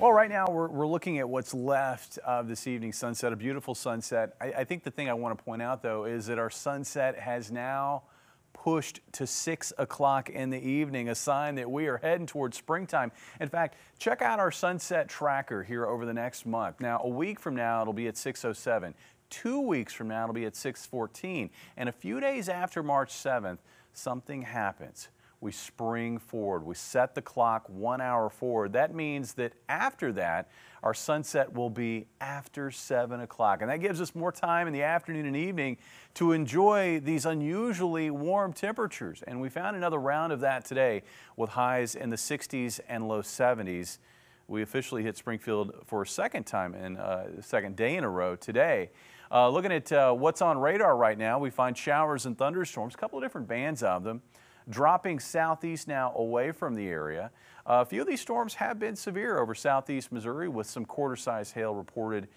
Well, right now we're looking at what's left of this evening's sunset, a beautiful sunset. I think the thing I want to point out, though, is that our sunset has now pushed to 6 o'clock in the evening, a sign that we are heading towards springtime. In fact, check out our sunset tracker here over the next month. Now, a week from now, it'll be at 6:07. 2 weeks from now, it'll be at 6:14. And a few days after March 7th, something happens. We spring forward. We set the clock 1 hour forward. That means that after that, our sunset will be after 7 o'clock. And that gives us more time in the afternoon and evening to enjoy these unusually warm temperatures. And we found another round of that today with highs in the 60s and low 70s. We officially hit Springfield for a second time in second day in a row today. Looking at what's on radar right now, we find showers and thunderstorms, a couple of different bands of them, dropping southeast now away from the area. A few of these storms have been severe over southeast Missouri, with some quarter-size hail reported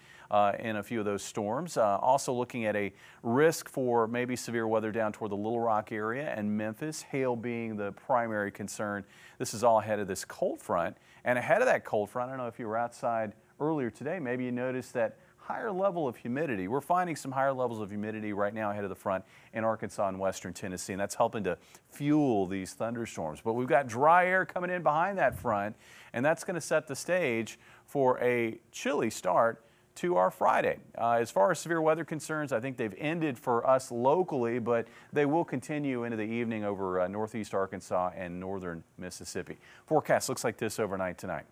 in a few of those storms. Also looking at a risk for maybe severe weather down toward the Little Rock area and Memphis, hail being the primary concern. This is all ahead of this cold front. And ahead of that cold front, I don't know if you were outside earlier today, maybe you noticed that higher level of humidity. We're finding some higher levels of humidity right now ahead of the front in Arkansas and western Tennessee, and that's helping to fuel these thunderstorms. But we've got dry air coming in behind that front, and that's going to set the stage for a chilly start to our Friday. As far as severe weather concerns, I think they've ended for us locally, but they will continue into the evening over northeast Arkansas and northern Mississippi. Forecast looks like this overnight tonight.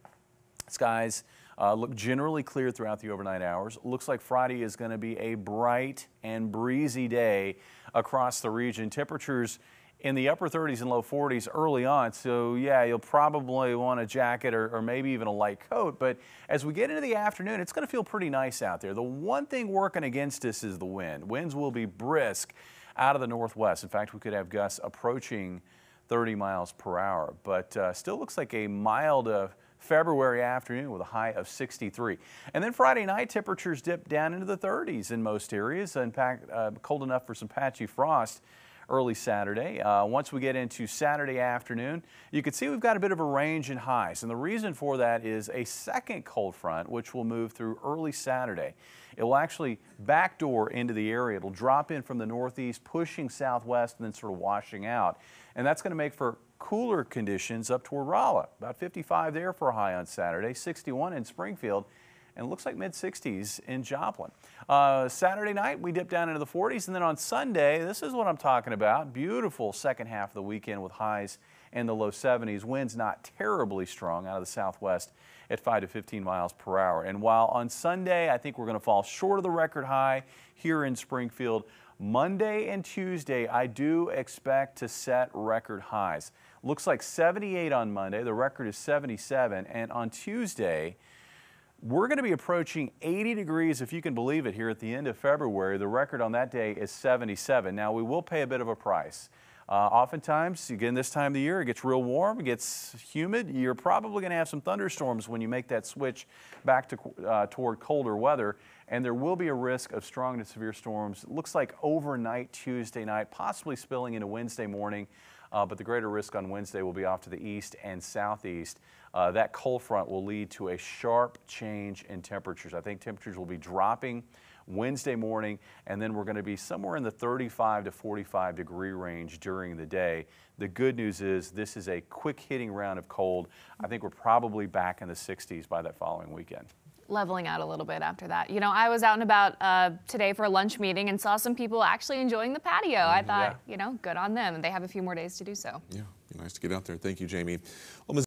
Skies look generally clear throughout the overnight hours. Looks like Friday is going to be a bright and breezy day across the region. Temperatures in the upper 30s and low 40s early on. So yeah, you'll probably want a jacket or maybe even a light coat. But as we get into the afternoon, it's going to feel pretty nice out there. The one thing working against us is the wind. Winds will be brisk out of the northwest. In fact, we could have gusts approaching 30 miles per hour, but still looks like a mild February afternoon with a high of 63. And then Friday night, temperatures dip down into the 30s in most areas. In fact, cold enough for some patchy frost early Saturday. Once we get into Saturday afternoon, you can see we've got a bit of a range in highs. And the reason for that is a second cold front, which will move through early Saturday. It will actually backdoor into the area. It'll drop in from the northeast, pushing southwest, and then sort of washing out. And that's going to make for cooler conditions up toward Rolla. About 55 there for a high on Saturday, 61 in Springfield, and it looks like mid-60s in Joplin. Saturday night, we dip down into the 40s, and then on Sunday, this is what I'm talking about. Beautiful second half of the weekend with highs in the low 70s. Winds not terribly strong out of the southwest at 5 to 15 miles per hour. And while on Sunday, I think we're going to fall short of the record high here in Springfield, Monday and Tuesday, I do expect to set record highs. Looks like 78 on Monday. The record is 77. And on Tuesday, we're going to be approaching 80 degrees, if you can believe it, here at the end of February. The record on that day is 77. Now, we will pay a bit of a price. Oftentimes, again, this time of the year, it gets real warm, it gets humid. You're probably going to have some thunderstorms when you make that switch back to toward colder weather, and there will be a risk of strong to severe storms. It looks like overnight Tuesday night, possibly spilling into Wednesday morning, but the greater risk on Wednesday will be off to the east and southeast. That cold front will lead to a sharp change in temperatures. I think temperatures will be dropping Wednesday morning, and then we're going to be somewhere in the 35 to 45 degree range during the day. The good news is this is a quick hitting round of cold. I think we're probably back in the 60s by that following weekend. Leveling out a little bit after that. You know, I was out and about today for a lunch meeting and saw some people actually enjoying the patio. I thought, you know, good on them. They have a few more days to do so. Yeah, be nice to get out there. Thank you, Jamie. Well,